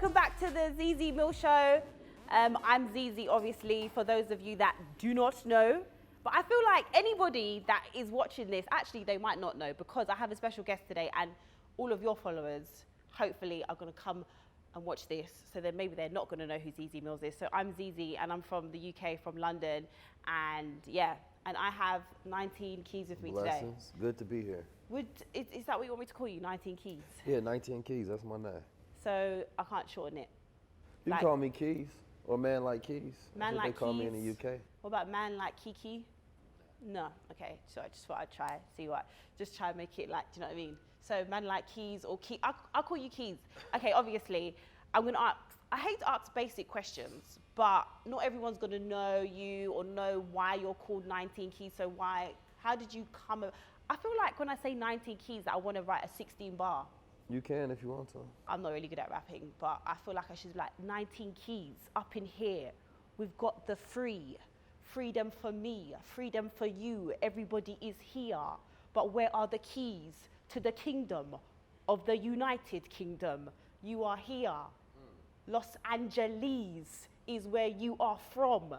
welcome back to the Zeze Millz show. I'm Zeze, obviously, for those of you that do not know. But I feel like anybody that is watching this, actually, they might not know because I have a special guest today and all of your followers, hopefully, are going to come and watch this. So then maybe they're not going to know who Zeze Millz is. So I'm Zeze and I'm from the UK, from London. And yeah, and I have 19 keys with me today. Blessings. Good to be here. Is that what you want me to call you, 19 keys? Yeah, 19 Keys, that's my name. So I can't shorten it. You can call me Keys or Man Like Keys. Man That's what Like they call me Keys. in the UK. What about Man Like Kiki? No, okay. So I just thought I'd try, see what, just try and make it like, do you know what I mean? So Man Like Keys or Key, I'll call you Keys. Okay, obviously, I'm gonna ask, I hate to ask basic questions, but not everyone's gonna know you or know why you're called 19 Keys. So how did you come, I feel like when I say 19 Keys, I wanna write a 16 bar. You can if you want to. I'm not really good at rapping, but I feel like I should be like 19 keys up in here. We've got the freedom for me, freedom for you. Everybody is here. But where are the keys to the kingdom of the United Kingdom? You are here. Los Angeles is where you are from.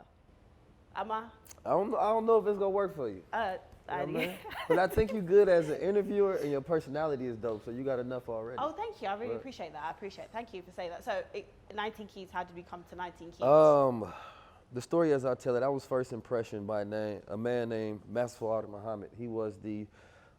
Am I? I don't know if it's gonna work for you. I You know what I mean? But I think you're good as an interviewer and your personality is dope, so you got enough already. Oh, thank you. I really appreciate that. Thank you for saying that. So 19 keys, how did we come to 19 keys? The story as I tell it, I was first impressioned by a man named Masterful Art Muhammad. He was the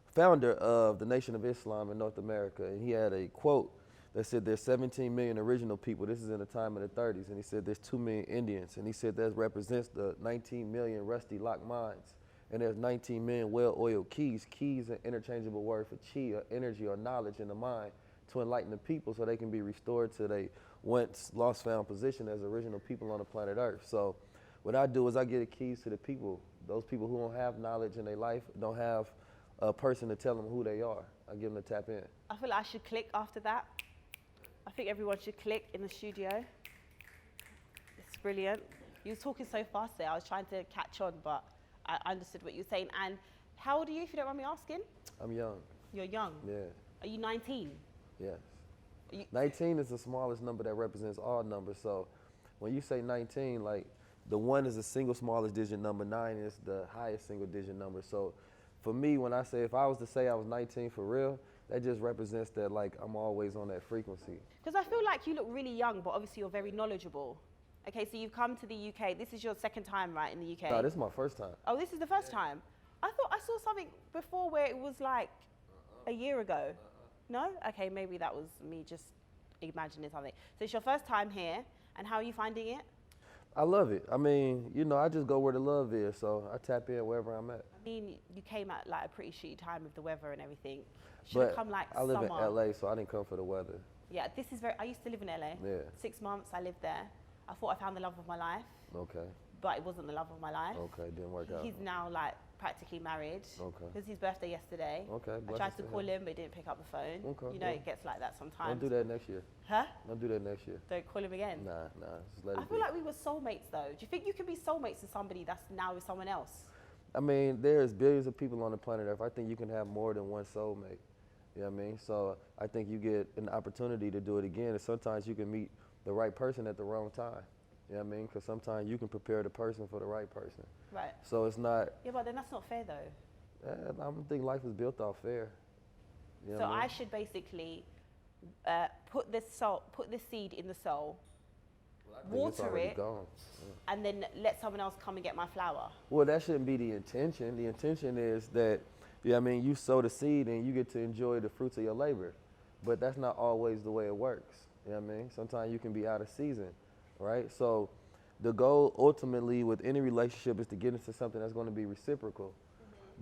founder of the Nation of Islam in North America, and he had a quote that said there's 17 million original people. This is in the time of the 30s, and he said there's 2 million Indians, and he said that represents the 19 million rusty locked minds. And there's 19 million well-oiled keys. Keys an interchangeable word for chi, or energy or knowledge in the mind to enlighten the people so they can be restored to their once lost found position as original people on the planet Earth. So what I do is I give the keys to the people, those people who don't have knowledge in their life, don't have a person to tell them who they are. I give them to tap in. I feel like I should click after that. I think everyone should click in the studio. It's brilliant. You were talking so fast there. I was trying to catch on, but I understood what you were saying. And how old are you, if you don't mind me asking? I'm young. You're young? Yeah. Are you 19? Yes. 19 is the smallest number that represents all numbers. So when you say 19, like the 1 is the single smallest digit number, 9 is the highest single digit number. So for me, when I say, if I was to say I was 19 for real, that just represents that like I'm always on that frequency. Because I feel like you look really young, but obviously you're very knowledgeable. Okay, so you've come to the UK. This is your second time, right, in the UK? No, this is my first time. Oh, this is the first time? I thought I saw something before where it was like a year ago. No? Okay, maybe that was me just imagining something. So it's your first time here, and how are you finding it? I love it. I mean, you know, I just go where the love is, so I tap in wherever I'm at. I mean, you came at like a pretty shitty time with the weather and everything. Should have come like I live summer. in LA, so I didn't come for the weather. Yeah, this is I used to live in LA. Yeah. 6 months, I lived there. I thought I found the love of my life. Okay. But it wasn't the love of my life. Okay, didn't work out. He's now like practically married. Okay. It was his birthday yesterday. Okay. I tried to call him, but he didn't pick up the phone. Okay. You know, it gets like that sometimes. Don't do that next year. Huh? Don't do that next year. Don't call him again? Nah, just let it be. I feel like we were soulmates though. Do you think you can be soulmates to somebody that's now with someone else? I mean, there's billions of people on the planet Earth. I think you can have more than one soulmate. You know what I mean? So I think you get an opportunity to do it again, and sometimes you can meet the right person at the wrong time. You know what I mean? Because sometimes you can prepare the person for the right person. Right. So it's not. Yeah, but then that's not fair though. I don't think life is built off fair. You know so what I mean? I should basically put this seed in the soul, water it, and then let someone else come and get my flower. Well, that shouldn't be the intention. The intention is that, you know what I mean, you sow the seed and you get to enjoy the fruits of your labor. But that's not always the way it works. You know what I mean? Sometimes you can be out of season, right? So the goal ultimately with any relationship is to get into something that's going to be reciprocal.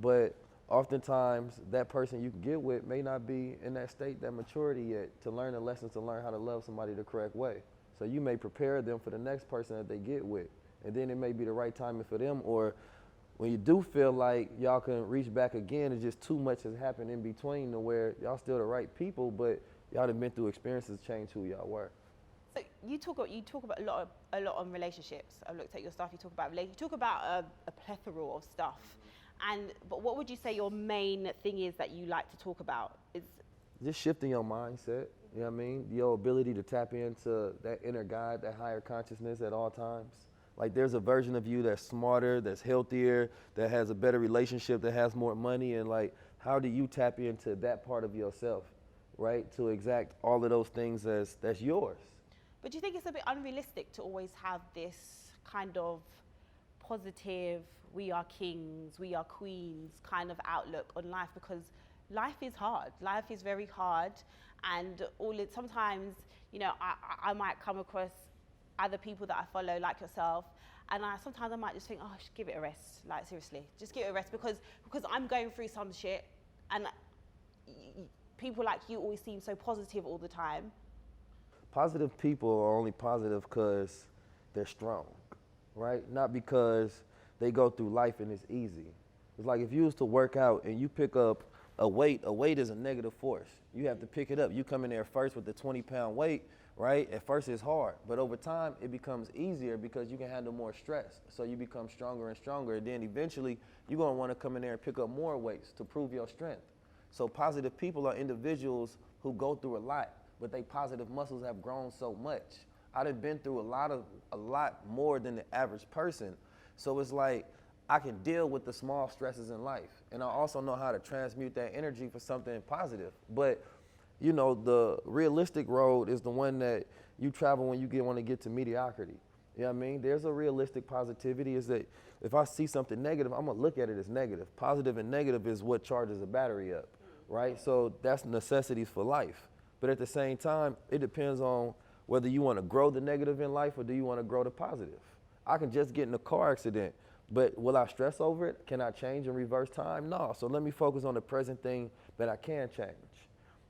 But oftentimes that person you can get with may not be in that state, that maturity yet to learn the lessons, to learn how to love somebody the correct way. So you may prepare them for the next person that they get with. And then it may be the right timing for them, or when you do feel like y'all can reach back again, it's just too much has happened in between to where y'all still the right people, but y'all have been through experiences to change who y'all were. So you talk about a lot on relationships. I've looked at your stuff. You talk about relationships. You talk about a plethora of stuff. But what would you say your main thing is that you like to talk about? Is just shifting your mindset. You know what I mean? Your ability to tap into that inner God, that higher consciousness at all times. Like there's a version of you that's smarter, that's healthier, that has a better relationship, that has more money, and like how do you tap into that part of yourself, right? To exact all of those things that's yours. But do you think it's a bit unrealistic to always have this kind of positive, we are kings, we are queens kind of outlook on life? Because life is hard. Life is very hard. And sometimes, you know, I might come across other people that I follow, like yourself, and sometimes I might just think, oh, just give it a rest. Like, seriously, just give it a rest because I'm going through some shit, and people like you always seem so positive all the time. Positive people are only positive because they're strong, right? Not because they go through life and it's easy. It's like if you was to work out and you pick up a weight is a negative force. You have to pick it up. You come in there first with the 20-pound weight, right? At first it's hard, but over time it becomes easier because you can handle more stress. So you become stronger and stronger, and then eventually you're gonna wanna come in there and pick up more weights to prove your strength. So positive people are individuals who go through a lot, but they positive muscles have grown so much. I've been through a lot more than the average person. So it's like, I can deal with the small stresses in life. And I also know how to transmute that energy for something positive. But, you know, the realistic road is the one that you travel when you want to get to mediocrity. You know what I mean? There's a realistic positivity is that if I see something negative, I'm going to look at it as negative. Positive and negative is what charges a battery up, right? So that's necessities for life. But at the same time, it depends on whether you want to grow the negative in life or do you want to grow the positive. I can just get in a car accident, but will I stress over it? Can I change and reverse time? No. So let me focus on the present thing that I can change.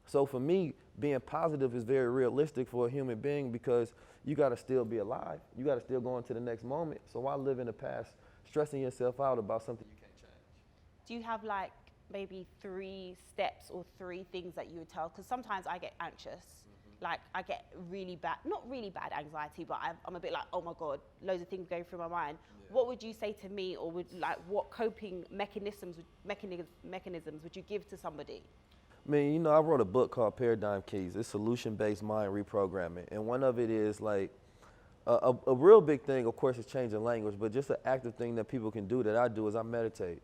So for me, being positive is very realistic for a human being because you got to still be alive. You got to still go into the next moment. So why live in the past stressing yourself out about something you can't change? Do you have like maybe 3 steps or 3 things that you would tell? Because sometimes I get anxious. Like I get really bad, not really bad anxiety, but I'm a bit like, oh my God, loads of things going through my mind. Yeah. What would you say to me, or what coping mechanisms would you give to somebody? I mean, you know, I wrote a book called Paradigm Keys. It's solution-based mind reprogramming. And one of it is like, a real big thing, of course, is changing language, but just an active thing that people can do that I do is I meditate,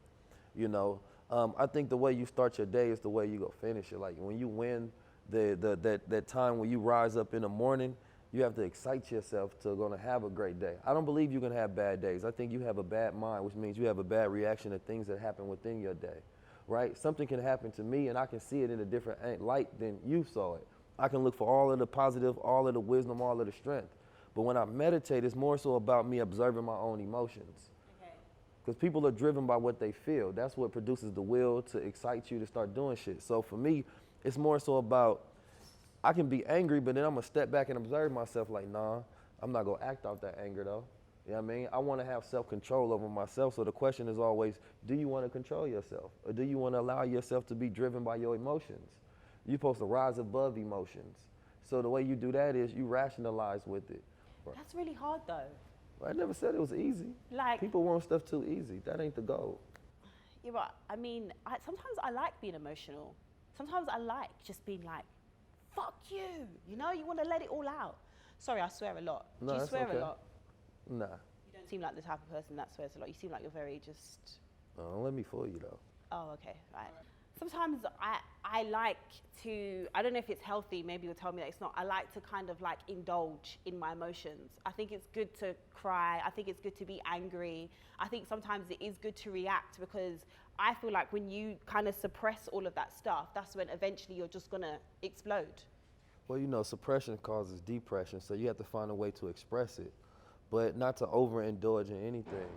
you know. I think the way you start your day is the way you go finish it. Like when you win that time when you rise up in the morning, you have to excite yourself to gonna have a great day. I don't believe you can have bad days. I think you have a bad mind, which means you have a bad reaction to things that happen within your day, right? Something can happen to me and I can see it in a different light than you saw it. I can look for all of the positive, all of the wisdom, all of the strength. But when I meditate, it's more so about me observing my own emotions. Because people are driven by what they feel. That's what produces the will to excite you to start doing shit. So for me, it's more so about, I can be angry, but then I'm gonna step back and observe myself like, nah, I'm not gonna act out that anger though. You know what I mean? I wanna have self-control over myself. So the question is always, do you wanna control yourself? Or do you wanna allow yourself to be driven by your emotions? You're supposed to rise above emotions. So the way you do that is you rationalize with it. That's really hard though. I never said it was easy. Like, people want stuff too easy. That ain't the goal. Yeah, but I mean, sometimes I like being emotional. Sometimes I like just being like, fuck you. You know, you want to let it all out. Sorry, I swear a lot. No, do you swear okay. a lot? Nah. You don't seem like the type of person that swears a lot. You seem like you're very just... Oh, don't let me fool you though. Oh, okay, right. Sometimes I like to, I don't know if it's healthy, maybe you'll tell me that it's not. I like to kind of like indulge in my emotions. I think it's good to cry. I think it's good to be angry. I think sometimes it is good to react because I feel like when you kind of suppress all of that stuff, that's when eventually you're just gonna explode. Well, you know, suppression causes depression, so you have to find a way to express it, but not to overindulge in anything,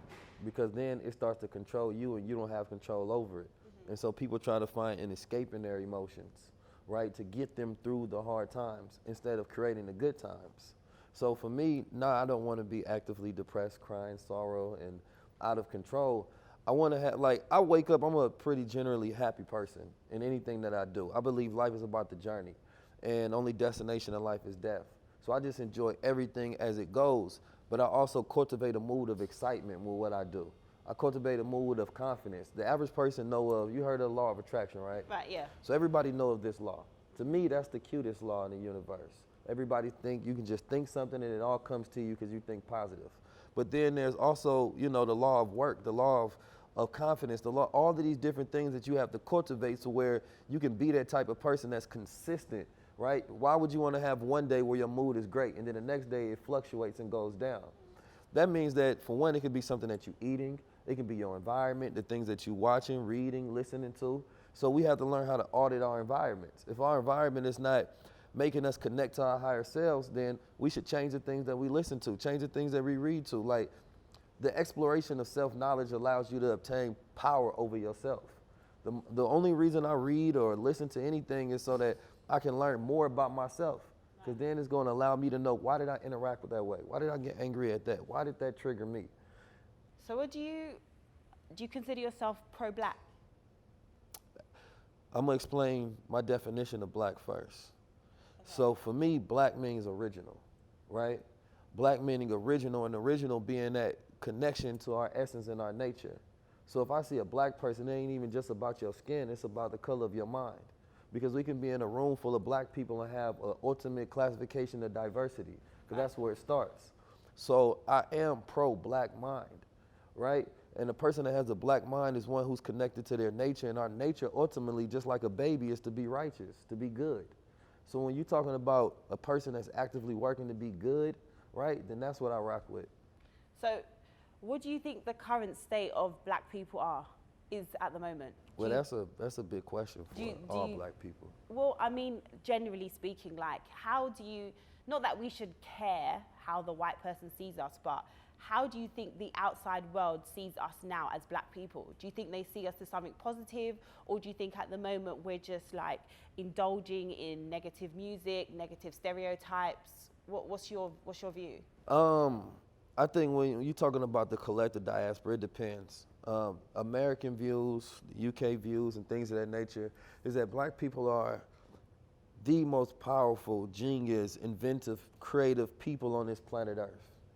because then it starts to control you and you don't have control over it. And so people try to find an escape in their emotions, right, to get them through the hard times instead of creating the good times. So for me, I don't want to be actively depressed, crying, sorrow, and out of control. I want to have, like, I wake up, I'm a pretty generally happy person in anything that I do. I believe life is about the journey, and only destination in life is death. So I just enjoy everything as it goes, but I also cultivate a mood of excitement with what I do. I cultivate a mood of confidence. The average person know of, you heard of the law of attraction, right? Right, yeah. So everybody know of this law. To me, that's the cutest law in the universe. Everybody think you can just think something and it all comes to you because you think positive. But then there's also, you know, the law of work, the law of confidence, the law, all of these different things that you have to cultivate to where you can be that type of person that's consistent, right? Why would you want to have one day where your mood is great and then the next day it fluctuates and goes down? That means that, for one, it could be something that you're eating. It can be your environment, the things that you're watching, reading, listening to. So we have to learn how to audit our environments. If our environment is not making us connect to our higher selves, then we should change the things that we listen to, change the things that we read to. Like, the exploration of self-knowledge allows you to obtain power over yourself. The only reason I read or listen to anything is so that I can learn more about myself. Because then it's going to allow me to know, why did I interact with that way? Why did I get angry at that? Why did that trigger me? So what do you consider yourself pro-black? I'm going to explain my definition of black first. Okay. So for me, black means original, right? Black meaning original, and original being that connection to our essence and our nature. So if I see a black person, it ain't even just about your skin, it's about the color of your mind. Because we can be in a room full of black people and have an ultimate classification of diversity, because that's where it starts. So I am pro-black mind, right? And the person that has a black mind is one who's connected to their nature, and our nature ultimately, just like a baby, is to be righteous, to be good. So when you're talking about a person that's actively working to be good, right, then that's what I rock with. So what do you think the current state of black people is at the moment? Well, that's a big question for all black people. Well, I mean, generally speaking, like, how do you, not that we should care how the white person sees us, but how do you think the outside world sees us now as black people? Do you think they see us as something positive, or do you think at the moment we're just like indulging in negative music, negative stereotypes? What's your view? I think when you're talking about the collective diaspora, it depends. American views, UK views, and things of that nature is that black people are the most powerful, genius, inventive, creative people on this planet Earth.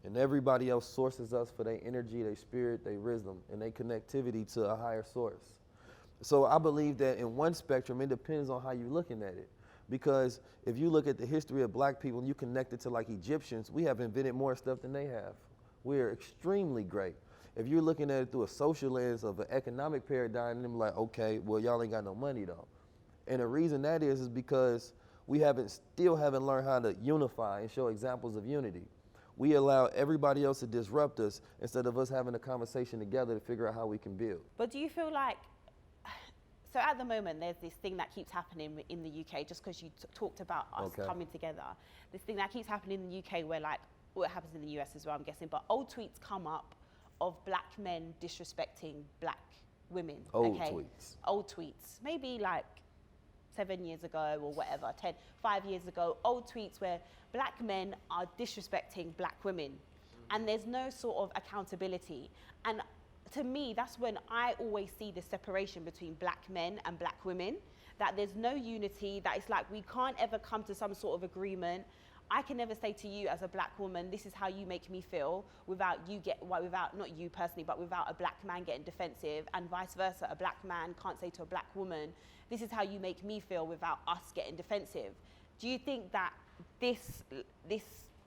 And everybody else sources us for their energy, their spirit, their wisdom, and their connectivity to a higher source. So I believe that in one spectrum, it depends on how you're looking at it. Because if you look at the history of black people and you connect it to like Egyptians, we have invented more stuff than they have. We're extremely great. If you're looking at it through a social lens of an economic paradigm, then I'm like, okay, well, y'all ain't got no money though. And the reason that is because we still haven't learned how to unify and show examples of unity. We allow everybody else to disrupt us instead of us having a conversation together to figure out how we can build. But do you feel like, so at the moment there's this thing that keeps happening in the UK, just because you talked about us coming together, this thing that keeps happening in the UK where, like, what happens in the US as well, I'm guessing, but old tweets come up of black men disrespecting black women. Old tweets. Old tweets. Maybe like 7 years ago or whatever, 5 years ago, old tweets where black men are disrespecting black women. And there's no sort of accountability. And to me, that's when I always see the separation between black men and black women, that there's no unity, that it's like we can't ever come to some sort of agreement. I can never say to you as a black woman, this is how you make me feel, without not you personally, but without a black man getting defensive, and vice versa. A black man can't say to a black woman, this is how you make me feel, without us getting defensive. Do you think that this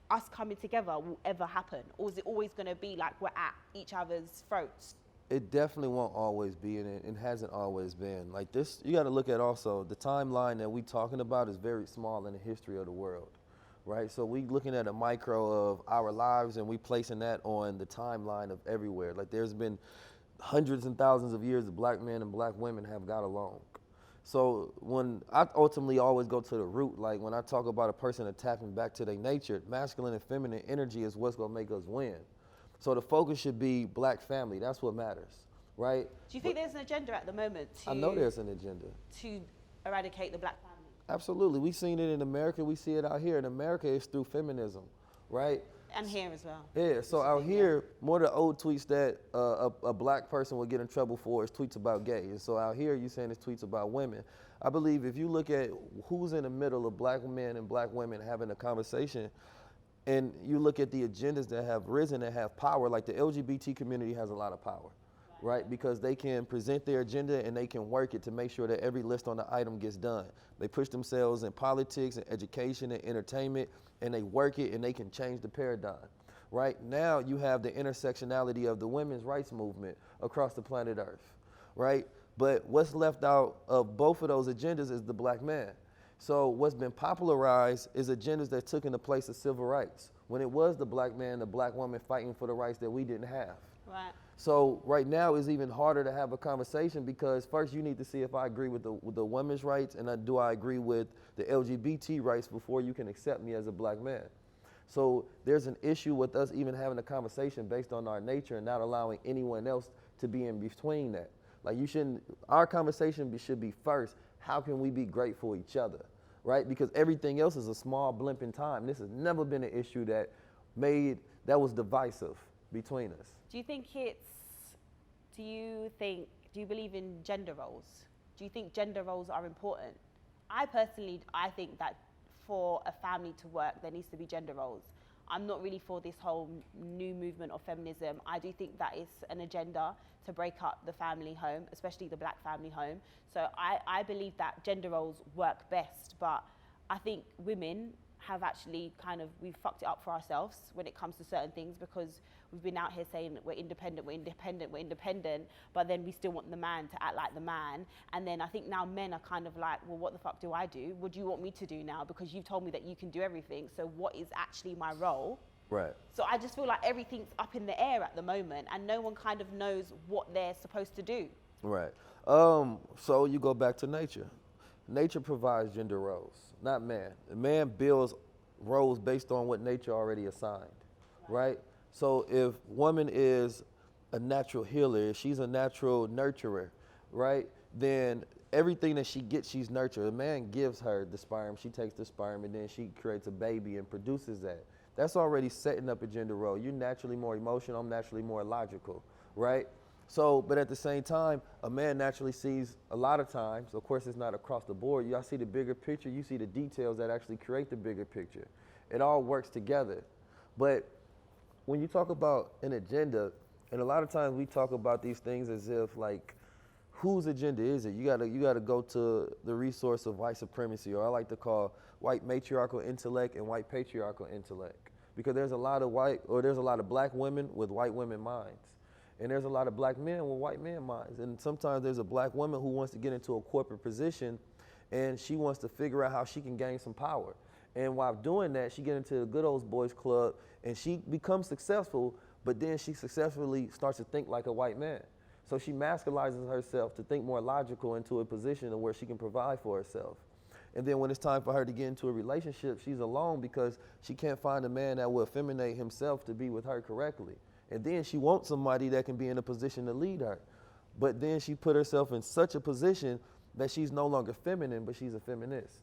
us coming together will ever happen? Or is it always going to be like we're at each other's throats? It definitely won't always be, and it hasn't always been. Like this, you got to look at also, the timeline that we talking about is very small in the history of the world. Right, so we looking at a micro of our lives and we placing that on the timeline of everywhere. Like there's been hundreds and thousands of years of black men and black women have got along. So when I ultimately always go to the root, like when I talk about a person attaching back to their nature, masculine and feminine energy is what's gonna make us win. So the focus should be black family, that's what matters, right? Do you think there's an agenda at the moment I know there's an agenda. To eradicate the black family? Absolutely, we've seen it in America, we see it out here. In America, it's through feminism, right? And here as well. Yeah, so out here, more of the old tweets that a black person would get in trouble for is tweets about gay. And so out here, you're saying it's tweets about women. I believe if you look at who's in the middle of black men and black women having a conversation, and you look at the agendas that have risen, that have power, like the LGBT community has a lot of power. right? Because they can present their agenda and they can work it to make sure that every list on the item gets done. They push themselves in politics and education and entertainment, and they work it and they can change the paradigm. Right now, you have the intersectionality of the women's rights movement across the planet Earth, right? But what's left out of both of those agendas is the black man. So what's been popularized is agendas that took in the place of civil rights, when it was the black man, the black woman fighting for the rights that we didn't have. Right. So right now it's even harder to have a conversation because first you need to see if I agree with the women's rights and do I agree with the LGBT rights before you can accept me as a black man. So there's an issue with us even having a conversation based on our nature and not allowing anyone else to be in between that. Like our conversation should be first, how can we be great for each other, right? Because everything else is a small blimp in time. This has never been an issue that was divisive between us. Do you believe in gender roles? Do you think gender roles are important? I think that for a family to work, there needs to be gender roles. I'm not really for this whole new movement of feminism. I do think that it's an agenda to break up the family home, especially the black family home. So I believe that gender roles work best, but I think women have actually we've fucked it up for ourselves when it comes to certain things, because we've been out here saying that we're independent, but then we still want the man to act like the man. And then I think now men are like, well, what the fuck do I do? What do you want me to do now? Because you've told me that you can do everything. So what is actually my role? Right. So I just feel like everything's up in the air at the moment and no one knows what they're supposed to do. Right. So you go back to nature. Nature provides gender roles, not man. Man builds roles based on what nature already assigned, right? So if woman is a natural healer, if she's a natural nurturer, right? Then everything that she gets, she's nurtured. A man gives her the sperm, she takes the sperm, and then she creates a baby and produces that. That's already setting up a gender role. You're naturally more emotional, I'm naturally more logical, right? So, but at the same time, a man naturally sees a lot of times, of course it's not across the board, y'all see the bigger picture, you see the details that actually create the bigger picture. It all works together. But when you talk about an agenda, and a lot of times we talk about these things as if like, whose agenda is it? You gotta go to the resource of white supremacy, or I like to call white matriarchal intellect and white patriarchal intellect. Because there's a lot of black women with white women minds. And there's a lot of black men with white men minds. And sometimes there's a black woman who wants to get into a corporate position and she wants to figure out how she can gain some power. And while doing that, she gets into a good old boys club and she becomes successful, but then she successfully starts to think like a white man. So she masculizes herself to think more logical into a position of where she can provide for herself. And then when it's time for her to get into a relationship, she's alone because she can't find a man that will effeminate himself to be with her correctly. And then she wants somebody that can be in a position to lead her. But then she put herself in such a position that she's no longer feminine, but she's a feminist.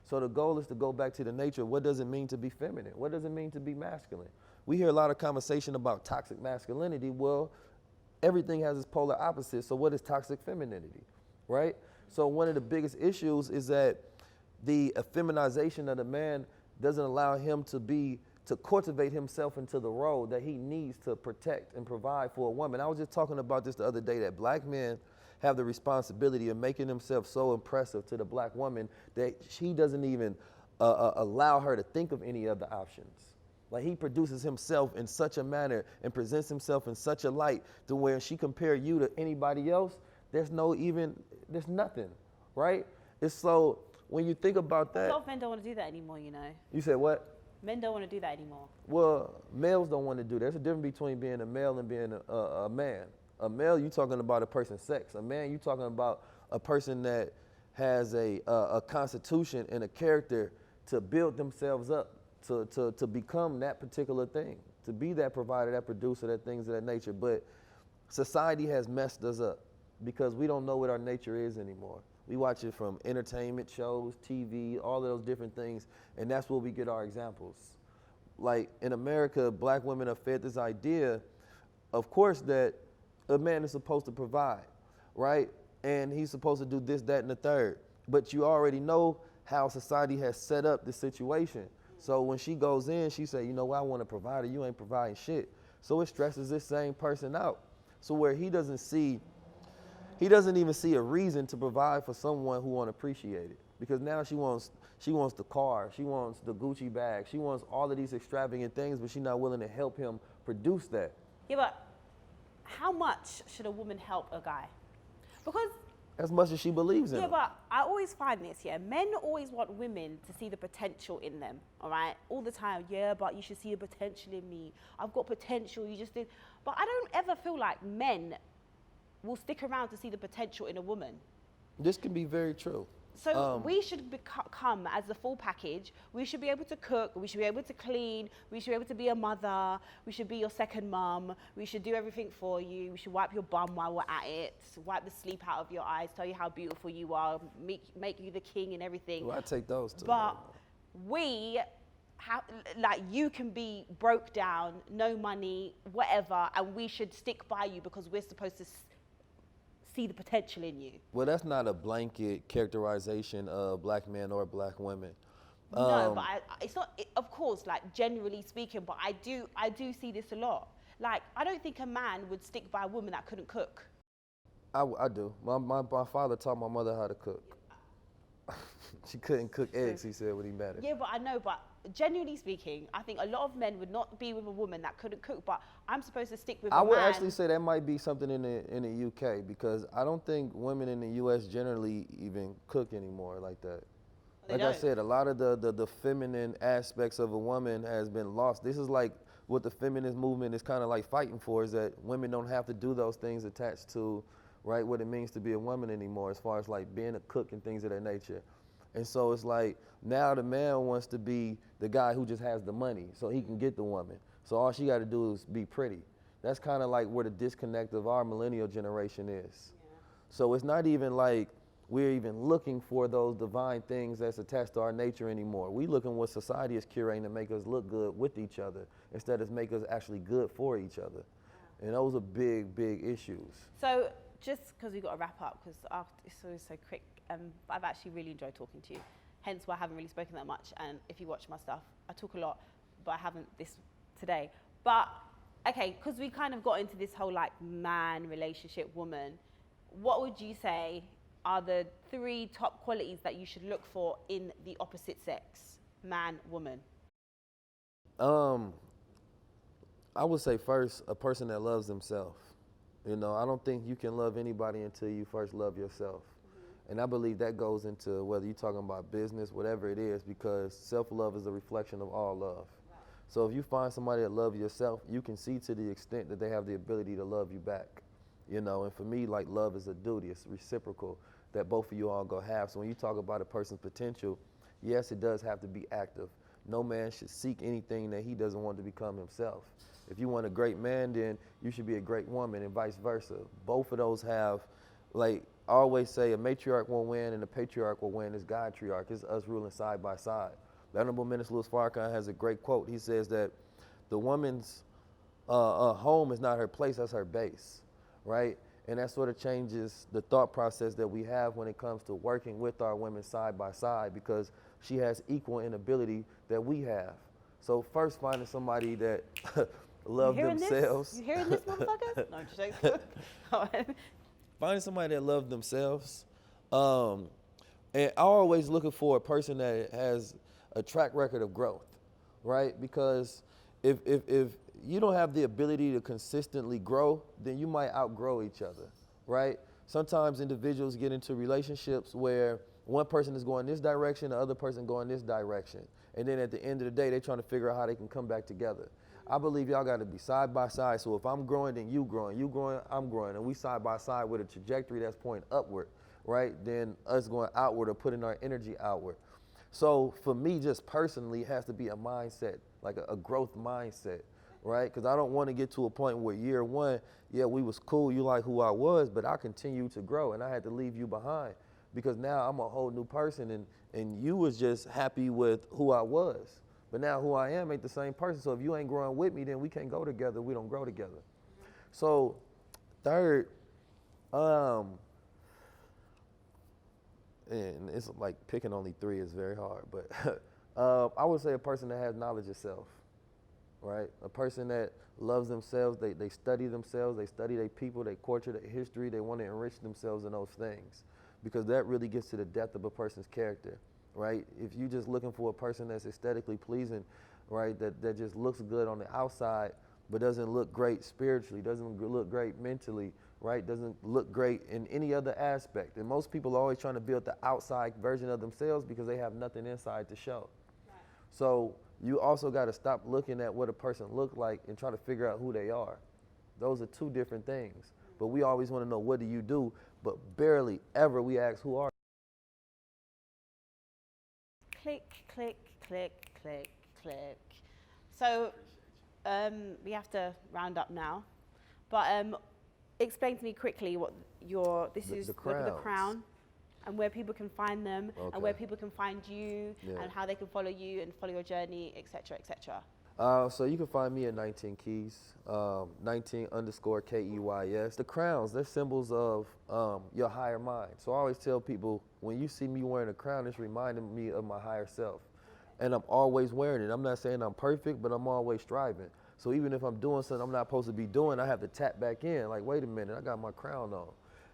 So the goal is to go back to the nature of what does it mean to be feminine? What does it mean to be masculine? We hear a lot of conversation about toxic masculinity. Well, everything has its polar opposite. So what is toxic femininity, right? So one of the biggest issues is that the effeminization of the man doesn't allow him to cultivate himself into the role that he needs to protect and provide for a woman. I was just talking about this the other day, that black men have the responsibility of making themselves so impressive to the black woman that she doesn't even allow her to think of any other options. Like he produces himself in such a manner and presents himself in such a light to where she compare you to anybody else, there's nothing, right? It's so, when you think about that. A lot of men don't want to do that anymore, you know. You said what? Men don't want to do that anymore. Well, males don't want to do that. There's a difference between being a male and being a man. A male, you're talking about a person's sex. A man, you're talking about a person that has a constitution and a character to build themselves up, to become that particular thing, to be that provider, that producer, that things of that nature. But society has messed us up because we don't know what our nature is anymore. We watch it from entertainment shows, TV, all of those different things, and that's where we get our examples. Like in America, black women are fed this idea, of course, that a man is supposed to provide, right? And he's supposed to do this, that, and the third. But you already know how society has set up the situation. So when she goes in, she say, you know what, I want to provide, you ain't providing shit. So it stresses this same person out. So where he doesn't even see a reason to provide for someone who won't appreciate it. Because now she wants the car, she wants the Gucci bag, she wants all of these extravagant things, but she's not willing to help him produce that. Yeah, but how much should a woman help a guy? Because As much as she believes in yeah, him. but I always find this, yeah. Men always want women to see the potential in them, all right? All the time, yeah, but you should see the potential in me. I've got potential, you just did. But I don't ever feel like men will stick around to see the potential in a woman. This can be very true. So we should come as the full package. We should be able to cook, we should be able to clean, we should be able to be a mother, we should be your second mum, we should do everything for you, we should wipe your bum while we're at it, wipe the sleep out of your eyes, tell you how beautiful you are, make you the king and everything. Well, I take those too. But we have, like, you can be broke down, no money, whatever, and we should stick by you because we're supposed to see the potential in you. Well, that's not a blanket characterization of black men or black women. No, but it's not, of course, like generally speaking, but I do see this a lot. Like, I don't think a man would stick by a woman that couldn't cook. I do. My father taught my mother how to cook. She couldn't cook eggs, he said, when he met her. Yeah, but I know, but genuinely speaking, I think a lot of men would not be with a woman that couldn't cook, but I'm supposed to stick with a man. I would actually say that might be something in the UK, because I don't think women in the US generally even cook anymore like that. Like I said, a lot of the feminine aspects of a woman has been lost. This is like what the feminist movement is kind of like fighting for, is that women don't have to do those things attached to, right, what it means to be a woman anymore, as far as like being a cook and things of that nature. And so it's like, now the man wants to be the guy who just has the money so he can get the woman. So all she got to do is be pretty. That's kind of like where the disconnect of our millennial generation is. Yeah. So it's not even like we're even looking for those divine things that's attached to our nature anymore. We looking what society is curating to make us look good with each other instead of make us actually good for each other. Yeah. And those are big, big issues. So just because we've got to wrap up, because it's always so quick, I've actually really enjoyed talking to you. Hence why I haven't really spoken that much. And if you watch my stuff, I talk a lot, but I haven't this today. But okay, because we kind of got into this whole like man, relationship, woman, what would you say are the 3 top qualities that you should look for in the opposite sex, man, woman? I would say first, a person that loves themselves. You know, I don't think you can love anybody until you first love yourself. And I believe that goes into whether you're talking about business, whatever it is, because self-love is a reflection of all love. Right. So if you find somebody that loves yourself, you can see to the extent that they have the ability to love you back. You know, and for me, like, love is a duty. It's reciprocal that both of you all go have. So when you talk about a person's potential, yes, it does have to be active. No man should seek anything that he doesn't want to become himself. If you want a great man, then you should be a great woman, and vice versa. Both of those have, like, I always say, a matriarch won't win and a patriarch will win. It's God-triarch. It's us ruling side by side. The Honorable Minister Louis Farrakhan has a great quote. He says that the woman's home is not her place, that's her base, right? And that sort of changes the thought process that we have when it comes to working with our women side by side, because she has equal inability that we have. So first, finding somebody that love themselves. You hearing this, motherfuckers? No, I'm just joking. Finding somebody that loves themselves. And I'm always looking for a person that has a track record of growth, right? Because if you don't have the ability to consistently grow, then you might outgrow each other, right? Sometimes individuals get into relationships where one person is going this direction, the other person going this direction. And then at the end of the day, they're trying to figure out how they can come back together. I believe y'all got to be side by side. So if I'm growing, then you growing, I'm growing, and we side by side with a trajectory that's pointing upward, right? Then us going outward or putting our energy outward. So for me, just personally, it has to be a mindset, like a growth mindset, right? Because I don't want to get to a point where year one, yeah, we was cool, you like who I was, but I continue to grow, and I had to leave you behind because now I'm a whole new person, and you was just happy with who I was. But now who I am ain't the same person. So if you ain't growing with me, then we can't go together. We don't grow together. So third, and it's like picking only 3 is very hard, but I would say a person that has knowledge of self. right? A person that loves themselves, they study themselves, they study their people, their culture, their history, they want to enrich themselves in those things, because that really gets to the depth of a person's character, right? If you're just looking for a person that's aesthetically pleasing, right, that just looks good on the outside, but doesn't look great spiritually, doesn't look great mentally, right, doesn't look great in any other aspect. And most people are always trying to build the outside version of themselves because they have nothing inside to show. Right. So you also got to stop looking at what a person looks like and try to figure out who they are. Those are two different things. But we always want to know, what do you do? But barely ever we ask, who are you? Click, click, click, click, click. So we have to round up now. But explain to me quickly what this is the Crown, and where people can find them, and where people can find you, and how they can follow you and follow your journey, etc., etc. So you can find me at 19 Keys, 19_KEYS. The crowns, they're symbols of your higher mind. So I always tell people, when you see me wearing a crown, it's reminding me of my higher self. And I'm always wearing it. I'm not saying I'm perfect, but I'm always striving. So even if I'm doing something I'm not supposed to be doing, I have to tap back in, like, wait a minute, I got my crown on.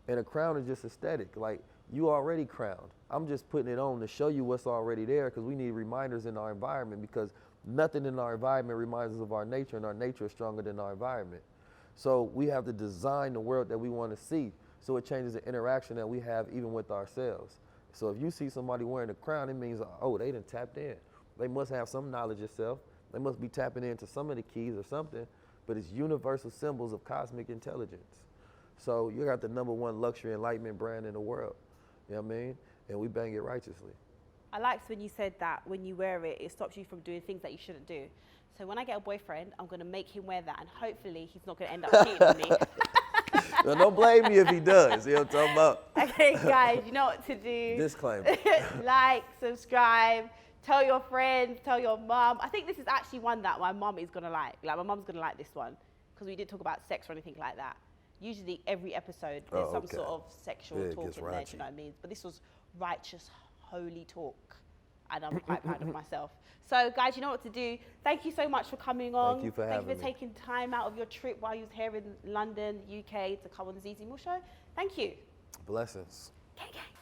And a crown is just aesthetic. Like, you already crowned. I'm just putting it on to show you what's already there, because we need reminders in our environment, because nothing in our environment reminds us of our nature, and our nature is stronger than our environment. So we have to design the world that we want to see, so it changes the interaction that we have even with ourselves. So if you see somebody wearing a crown, it means, oh, they done tapped in. They must have some knowledge of self. They must be tapping into some of the keys or something, but it's universal symbols of cosmic intelligence. So you got the #1 luxury enlightenment brand in the world, you know what I mean? And we bang it righteously. I liked when you said that when you wear it, it stops you from doing things that you shouldn't do. So when I get a boyfriend, I'm going to make him wear that, and hopefully he's not going to end up cheating on me. Well, don't blame me if he does. You know what I'm talking about? Okay, guys, you know what to do. Disclaimer. Like, subscribe, tell your friends, tell your mum. I think this is actually one that my mum is going to like. Like, my mum's going to like this one, because we didn't talk about sex or anything like that. Usually every episode there's some sort of sexual talk in there, do you know what I mean? But this was righteous, holy talk, and I'm quite proud of myself. So guys, you know what to do. Thank you so much for coming on. Thank you for having me. Thank you for taking time out of your trip while you was here in London, UK, to come on the Zeze Millz show. Thank you. Blessings. Gang, gang.